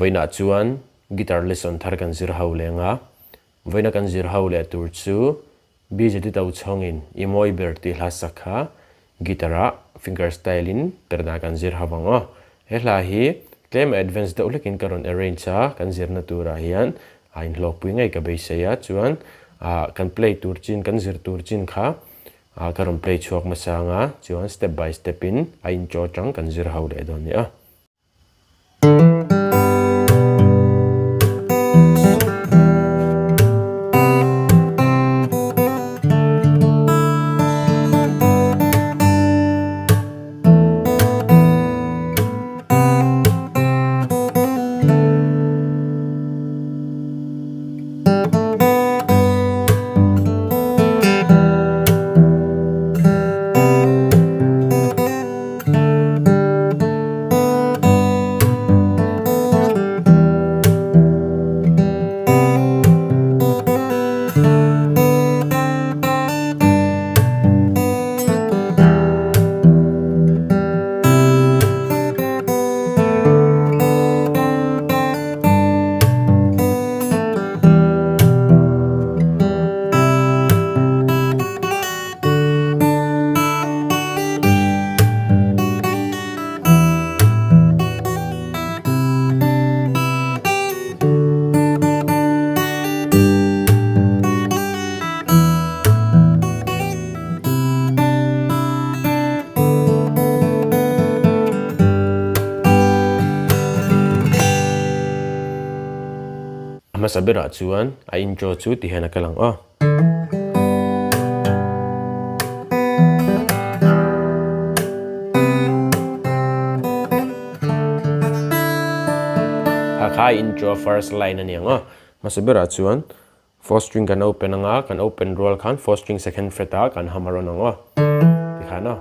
voina chuan guitar lesson thar kan zir ho lenga voina kan zir ho le tur chu Bzi Tochhawng in imoi berti hlasakha gitara fingerstyle in perna kan zir hawango hela hi claim advance da ulekin karon arrange kan zirna tura hian ain hlok pui ngai ka beisaya chuan kan play turchin kan zir turchin kha karon play chuak masanga chuan step by step in ain cho chang kan zir ho le don ya masabira chuan a intro chu ti hena kalang kha intro first line ani masabira chuan 4 string kan open kan open roll khan 4 string second fret kan hamaron ti khana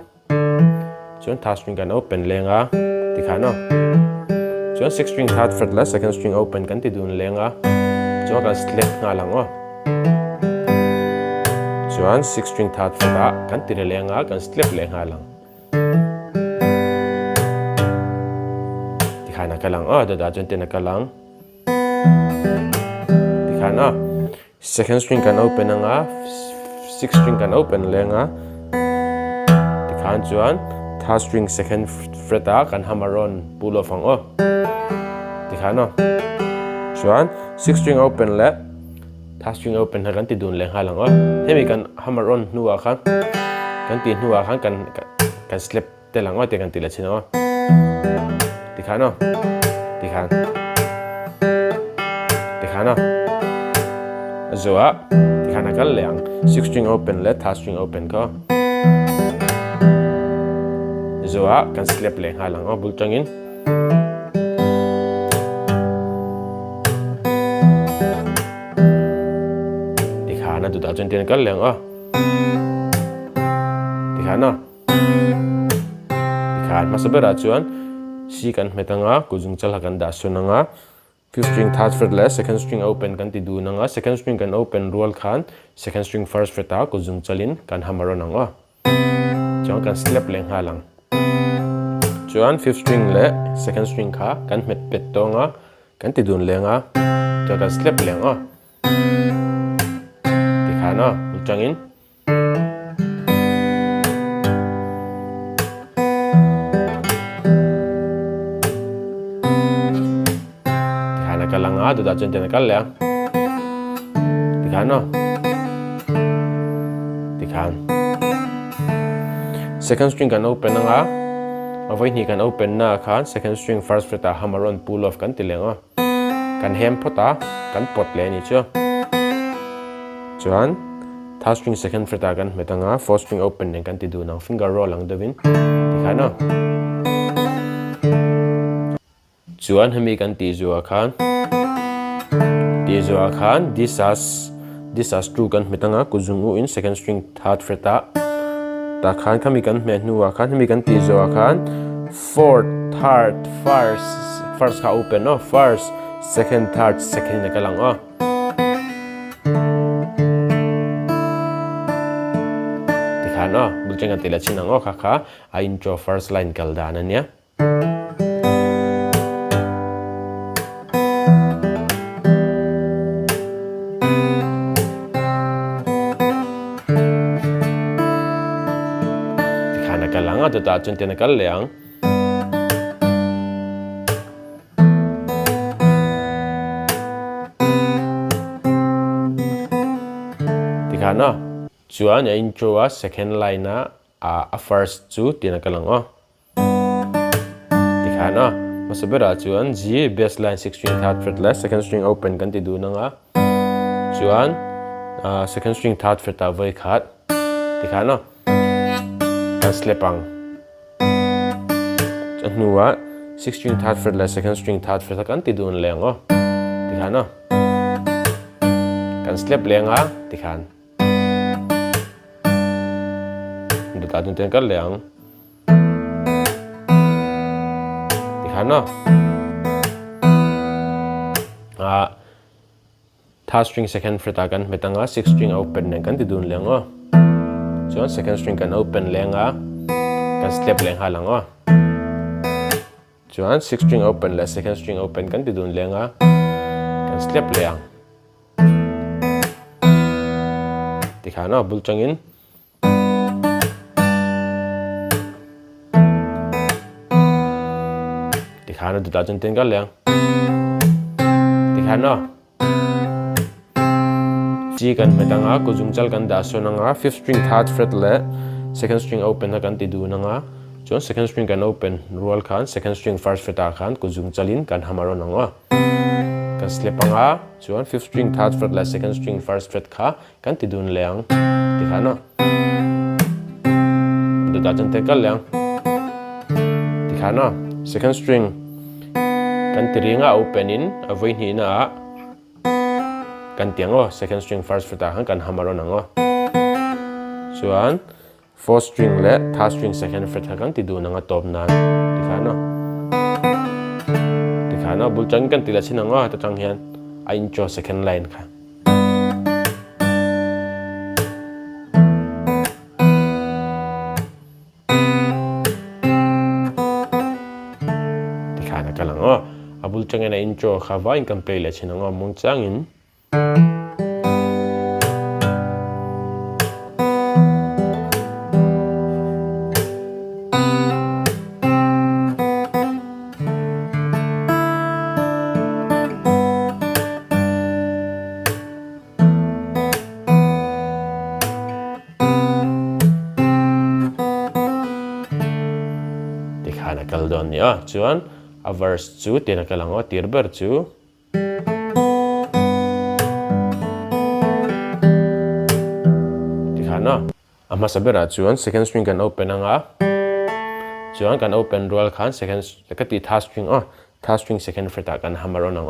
chuan third string kan open lenga ti khana chuan 6 string third fret la second string open kan ti dun lenga chuan kan slip nga lang chuan 6 string third fret kan ti lenga kan slip le nga lang ti khana kalang da chuan te na kalang ti khana second string kan open 6 string kan open lenga ti khan chuan third string second fret kan hamaron pull off ti khana chuan 6 string open le third string open kan ti dun lenga lang hemi kan hamaron nuwa khan kan ti nuwa khan kan slip te lang te kan ti la china ti khana ti khana zoa ti khana kal leang 6 string open le third string open ko zoa kan slip le halang bul changin ti khana du da chen ten kal leang ti khana masabera chuan si kan metanga kuzung chal kan da sunanga 5th string third fret le second string open kan ti du nanga second string kan open roll khan second string first fret ko jung chalin kan hamaro nanga chuan kan slip leng halang chuan 5th string le second string kha kan met pet tonga kan ti dun lenga chuan kan slip leng ti khana ulchangin kalanga du da chen ten kal le ti khan second string kan open nga avoi ni kan open na khan second string first fret hamaron pull off kan ti lenga kan hem phota kan pot le ni chu chuan third string second fret kan metanga fourth string open nen kan ti du nang finger roll lang dovin ti khan chuan hemi kan ti zuwa khan this as true kan metanga kuzungu in second string third fret ta khan kami kan me nuwa khan hemi kan ti zuwa khan fourth third first ka open first second third second na kalang ti khan bulchenga tela chinang kha a intro first line kal dan ania Tikha na ka lang ado ta chun tina kal liang. Tikha na. Chuan ya intro a second line na a first chu tina ka lang Tikha na. Masabira chuan G bass line 6 string third fretless second string open kan ti du na nga. Chuan second string third fret a voi khat. Tikha na. Kan slepang. Chuan nuwa 6 string third fretless second string third fret kan ti du na leng Tikha na. Kan slep leng tikhan. Ta dun ten kal liang. Tikha na. Third string second fret kan metanga 6 string open nen kan ti dun liang Chuan second string kan open leng kan step leng lang Chuan 6 string open le second string open kan ti dun leng kan step leng. Tikha na bul changin. Tikha na duta chun ten kal liang. Tikha na. G kan metanga kuzung chal kan da so na 5th string third fret le second string open na kan ti du na Chuan second string kan open roll khan second string first fret khan kuzung chalin kan hamaro na kan slip chuan 5th string third fret le second string first fret kha kan ti dun liang. Tikha na. Duta chun ten kal liang. Tikha na. Second string kan tiringa open in avoid ni na kan tiang second string first fret kan hamaro na Chuan 4th string le third string second fret kan ti du na top nan. Tikha na. Tikha na bul chang kan tila sin ta chang hian a intro second line kha. Tikha na ka lang abul chang na intro kha va in kan play le chin mong chang in. Tikha na kal don chuan a verse chu tina ka lang tirber chu. Tikha na. Masabira chuan second string kan open chuan kan open roll khan second kati third string second fret kan hamaro na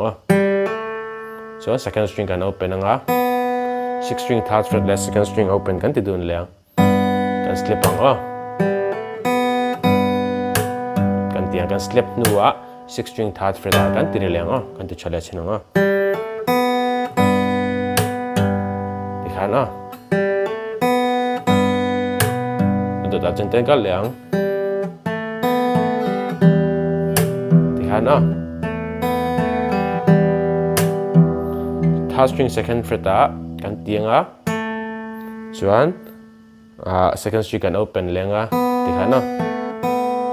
Chuan second string kan open 6 string third fret le second string open kan ti dun liang. Kan slip kan tiang kan slip nuwa 6 string third fret kan ti liang kan ti chala chin Tikha na. Duta chun ten kal liang. Tikha na. Third string second fret kan tiang chuan second string kan open leng Tikha na.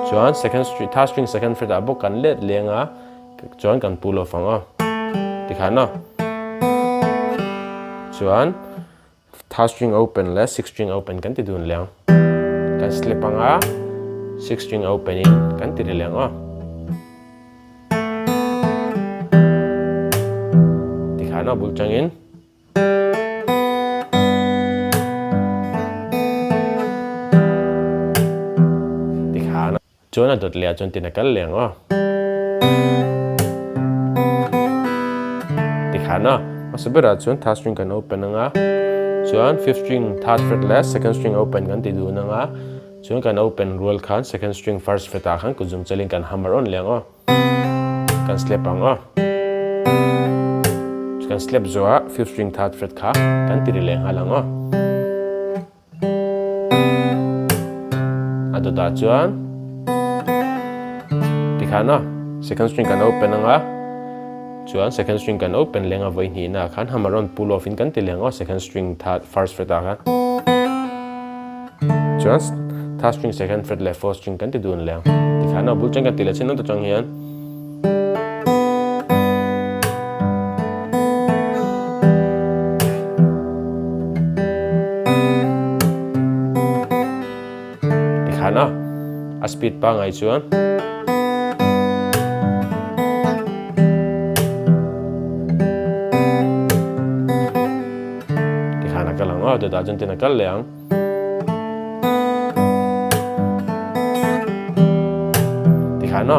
Chuan third string second fret bok kan let leng chuan kan pull off Tikha na. Chuan third string open le 6 string open kan ti dun leng. Kan slip 6 string open in kan ti leng Tikha na bul changin. Tikha na. Chuan dot le chun tina kal leng Tikha na. Masabira chuan third string kan open chuan 5th string third fret le second string open kan ti du na chuan kan open roll khan second string first fret khan kuzung chalin kan hammer on leng kan slip kan slip zoa 5th string third fret kha kan ti leng halang ado da chuan Tikha na second string kan open chuan second string kan open lenga voi ni na khan hamaron pull off in kan ti lenga second string third first fret a khan chuan third string second fret le fourth string kan ti dun leng ti khana bul chang kan ti le chen to chang hian ti khana a speed pa ngai chuan the doesn't tin a kal leang ti khana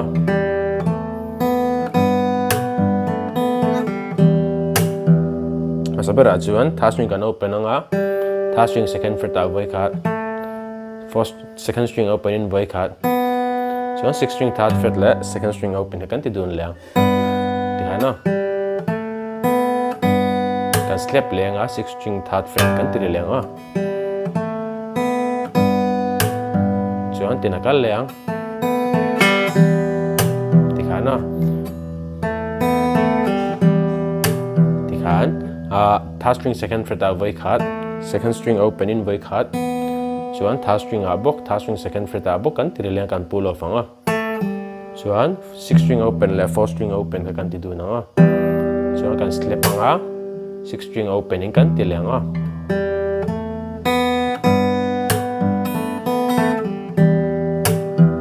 asabera chuan third string kan open anga third string second fret a voi khat first second string open in voi khat chuan sixth string third fret le second string open kan ti dun leang ti khana slap lenga sixth string third fret kan ti lenga chuan tin a kal leang ti khana ti khan third string second fret a voi khat second string open in voi khat chuan third string a bok third string second fret a bok kan ti leang kan pull off anga chuan sixth string open le fourth string open kan ti du na chuan kan slap anga sixth string opening kan ti leang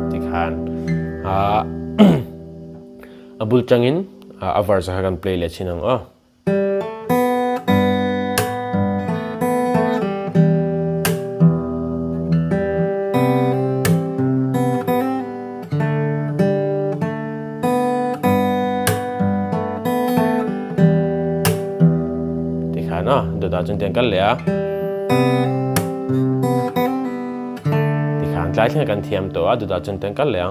ti khan abul changin avar sa kan play le chinang da chân tiền cắt lẻ thì khán trái thì cần thêm tổ da chân tiền cắt lẻ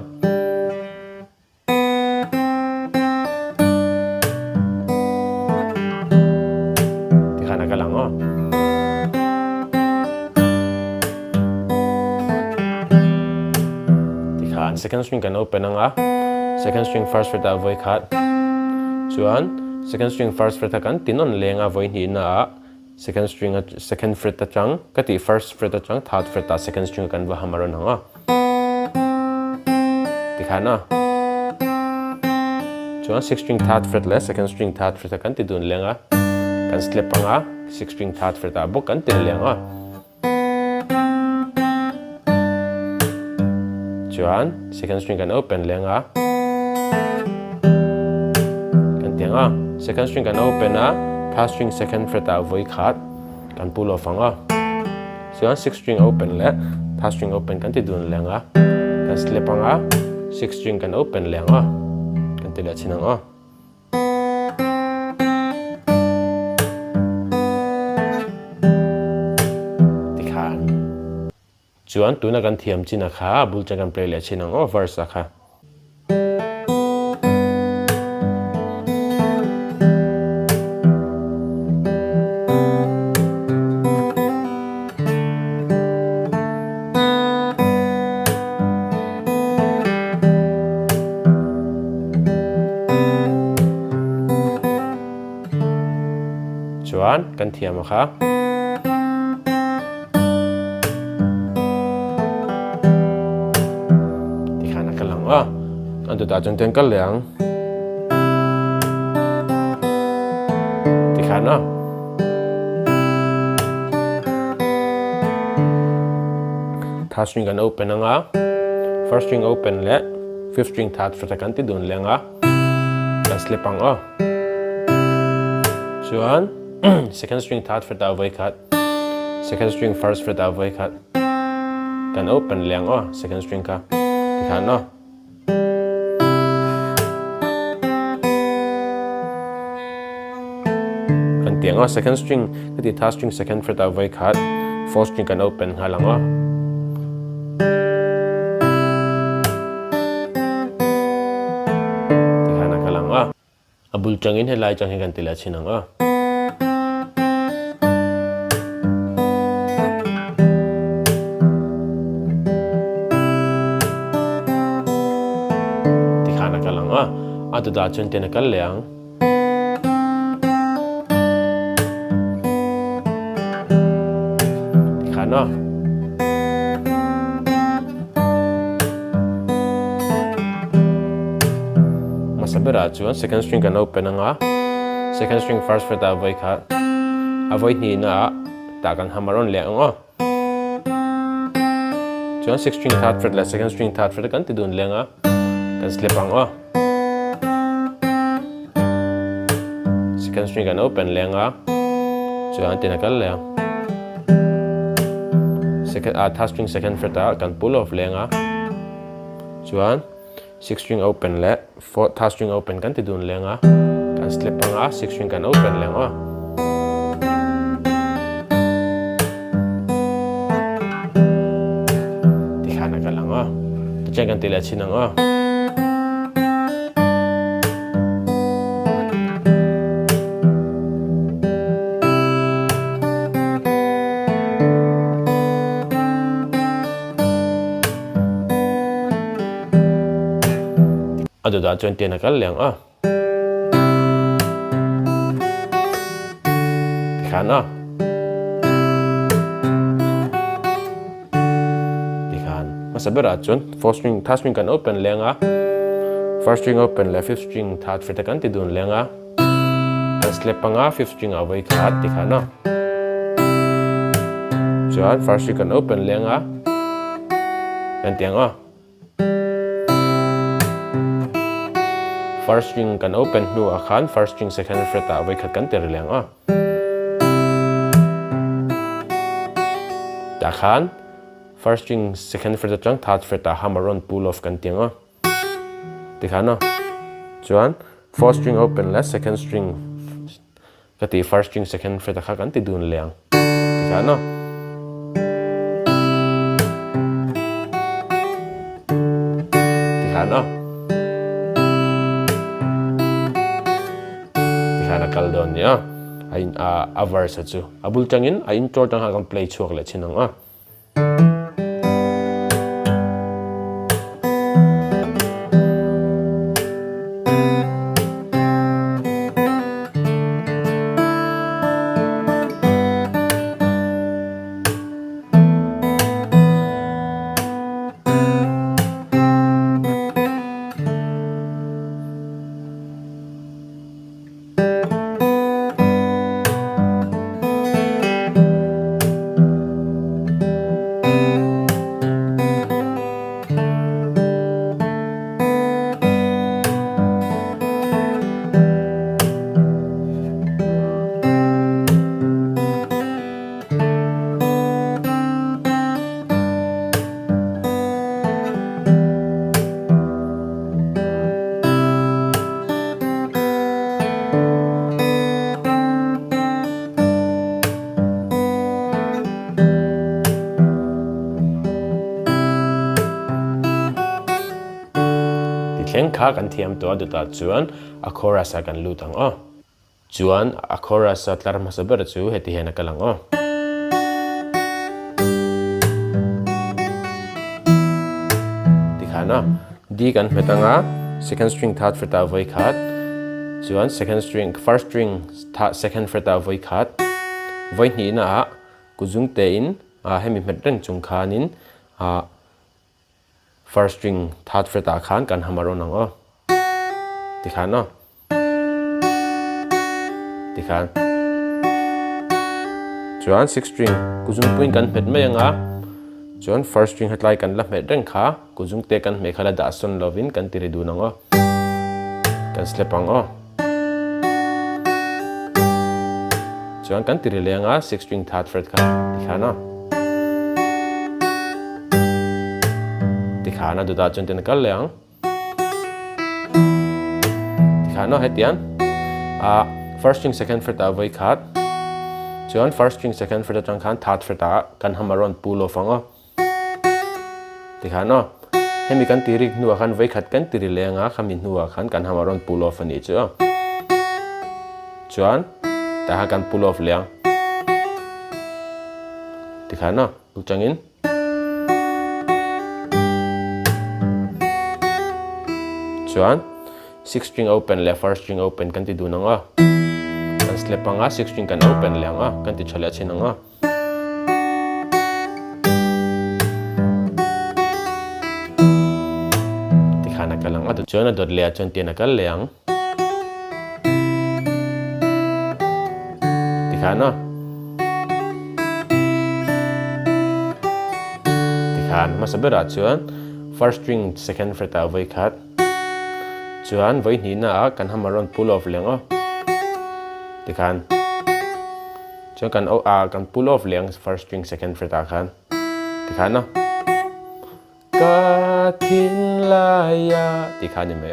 thì khán cái lăng thì khán second string cần open anga second string first fret a voi khat chuan second string first fret kan tinon lenga voi ni na second string second fret ta chang kati first fret ta chang third fret ta second string kan va hamaron hanga ti khana chuan sixth string third fret le second string third fret kan ti dun lenga kan slap anga sixth string third fret ta bok kan ti lenga chuan second string kan open lenga kan tianga second string kan open third string second fret a voi khat kan pull off anga chuan sixth string open le third string open kan ti dun lenga kan slap anga sixth string kan open lenga kan ti le chinanga ti khan chuan tuna kan thiam china kha bul cha kan play le chinanga verse kha chuan kan thiam kha ti khana kalang an tu ta chân ten kal leang ti khana third string kan open anga first string open le fifth string third fret kan ti dun lenga kan slap anga chuan second string third fret a voi khat second string first fret a voi khat kan open leang second string ka ti khan kan tiang second string kati third string second fret a voi khat fourth string kan open halang ti khana kalang abul changin helai chang kan tila chinang adu da chun tena kal leang na masabera chuan second string kan open anga second string first fret avoid khat avoid ni na ta kan hamaron le anga chuan sixth string third fret la second string third fret kan ti dun lenga kan slip anga second string kan open lenga chuan tinakal le second third string second fret kan pull off lenga chuan sixth string open le fourth third string open kan ti dun lenga kan slip anga sixth string kan open lenga ti khana kalanga ti chen kan ti la chinanga adu da chuan tian kal leng a khana dikhan masabera chuan fourth string third string kan open lenga first string open le fifth string third fret kan ti dun lenga kan slip anga fifth string away khat dikhana chuan first string kan open lenga kan tianga first string kan open nu akhan first string second fret away khat kan ter lenga ta khan first string second fret atang third fret hamaron pull off kan tianga dikhana chuan fourth string open la second string kati first string second fret kha kan ti dun leng dikhana dikhana kaldon ya ain a verse chu abul changin a intro tang ha kan play chuak le chinang a thleng kha kan thiam to duta chuan a chorus kan lutang a chuan a chorus tlar ma saber chu heti hena kalang a dikhana d kan metanga second string third fret avoi khat chuan second string first string second fret avoi khat voi ni na kuzung te in hemi metreng chung khanin first string third fret khan kan hamaron ang dikhana dikhan chuan sixth string kuzung puin kan met mayanga chuan first string hatlai kan la met reng kha kuzung te kan me khala da son lovin kan tiri du nang kan slip ang chuan kan tiri lenga sixth string third fret kha dikhana dikhana du da chon ten kal leang dikhana hetian first string second fret avoi khat chuan first string second fret atang khan third fret kan hamaron pull off anga dikhana hemi kan tirik nu khan voi khat kan tiri lenga khamin nu khan kan hamaron pull off ani chu chuan ta kan pull off leang dikhana buchangin chuan sixth string open le first string open kan ti du nanga kan slip anga sixth string kan open leanga kan ti chala chinanga chuan a dot le chuan tian a kal leang tikhan no tikhan masabera chuan first string second fret a voi khat chuan voi ni na a kan hamaron pull off leng tikhan chuan kan pull off leng first string second fret a khan tikhan no ka thin laya tikhan ni me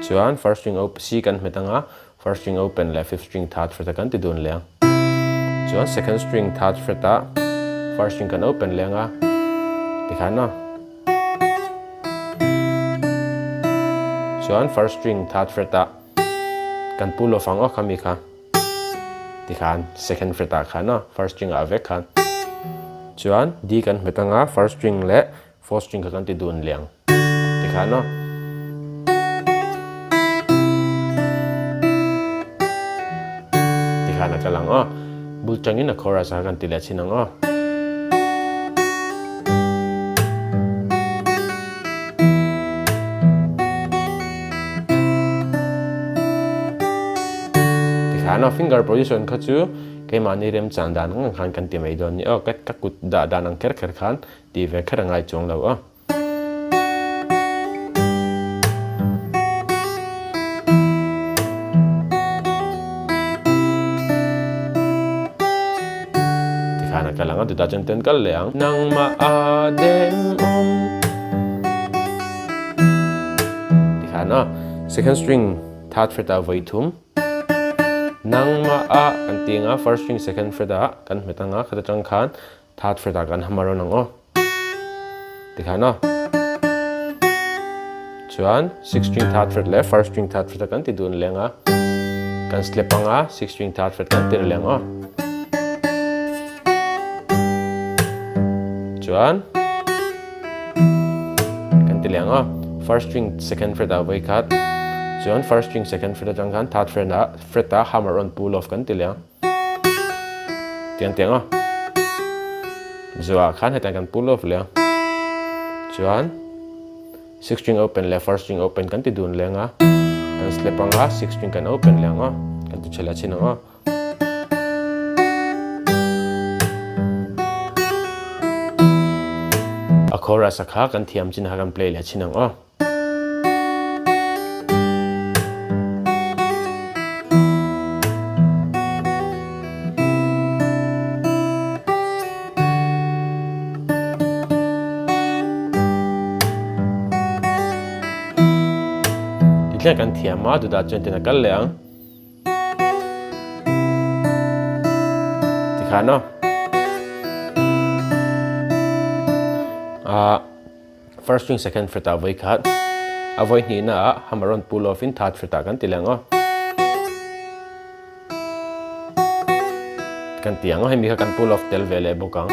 chuan first string open C kan metanga first string open le fifth string third fret kan ti dun leng chuan second string third fret a first string kan open lenga tikhan no chuan first string third fret a kan pull off ang kami kha tikhan second fret a kha no first string a vek khan chuan D kan metanga first string le fourth string kan ti dun leng tikhan no tikhan ka lang bulchangin a chorus a kan ti le chinang tikhan finger position kha chu keimani rem chan dan ngang khan kan ti mai don ni ka kut da danang kher khan ti ve khara ngai chong lo tikhan ka lang du da chen ten kal leang nang ma a dem tikhan second string third fret a voi thum nang ma a kan tinga first string second fret a kan metanga khata chang khan third fret a kan hamaro nang tikhan chuan sixth string third fret le first string third fret a kan ti dun lenga kan slip anga sixth string third fret kan tir leng chuan kan ti leng first string second fret a voi khat chuan first string second fret atang khan third fret a hammer on pull off kan ti leng tiang zuwa khan hetan kan pull off leng chuan sixth string open le first string open kan ti dun lenga kan slip anga sixth string kan open leng kan tu chela chinang a chorus a kha kan thiam chin ha kan play le chinang itla kan thiama du da chen ten kal leang tikhan first string second fret a voi khat a voi ni na hammer on pull off in third fret a kan ti leng kan tiang hemi kha kan pull off tel vele bokang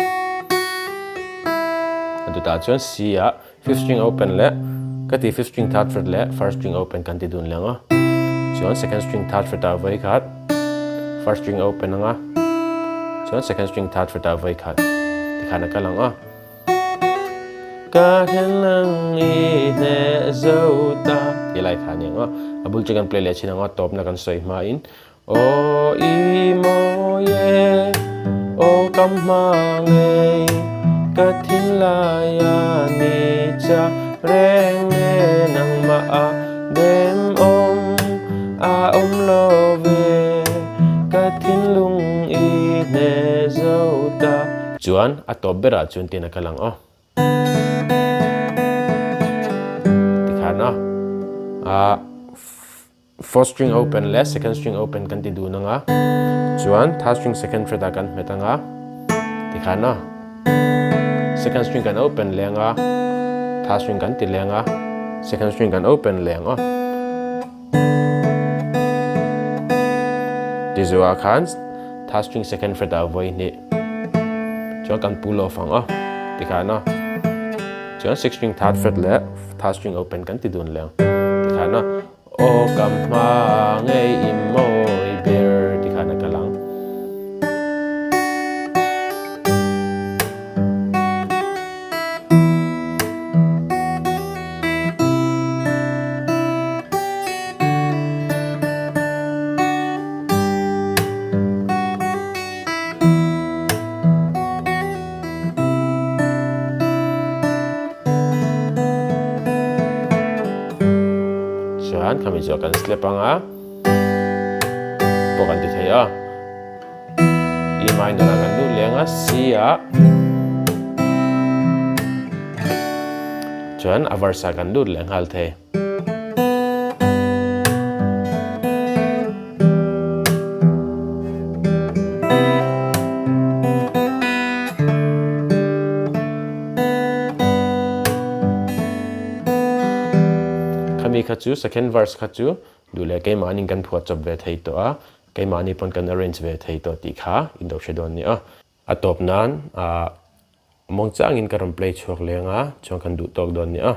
adu ta chuan C a fifth string open le kati fifth string third fret le first string open kan ti dun leng chuan second string third fret a voi khat first string open anga chuan second string third fret a voi khat tikhan ka lang ka hen lang I ne zo ta ti lai khan yang abul chikan play le chinang top na kan soi ma in o I mo ye o kam ma nge ka thin la ya ni cha reng nang ma a dem lo ve ka thin lung I ne zo ta chuan a top bera chun tin ka lang tikhan fourth string open le second string open kan ti du nanga chuan third string second fret a kan metanga tikhan second string kan open lenga third string kan ti lenga second string kan open lenga tizuwa khan third string second fret a voi ni chuan kan pull off ang tikhan chuan sixth string third fret le third string open kan ti dun leng tikhan o kam ma ngei imoi ber tikhan ka lang kami jo kan slap anga pokan ti thaya E minor kan du lenga C a chuan avarsa kan du lenghal the kami khachu second verse khachu dule ke mani kan phuat chop ve thei to a ke mani pon kan arrange ve thei to ti kha indo shedon ni a atop nan mong chang in karam play chok lenga chong kan du tok don ni a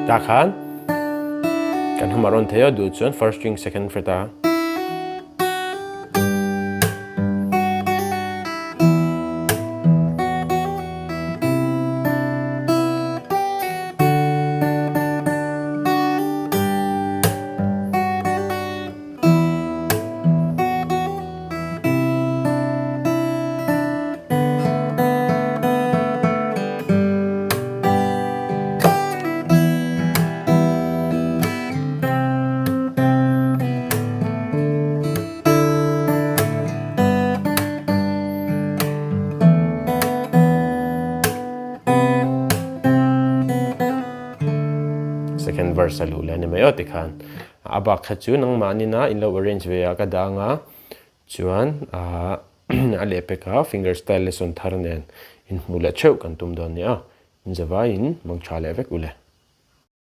ta khan kan hamaron thaya du chon first string second fret a second verse alu le ne mayo ti khan aba khachu nang mani na in lo arrange ve ka danga chuan a lepe ka fingerstyle lesson tharnen in mula cheu kan tum don ni a in zawa in mong chale vek ule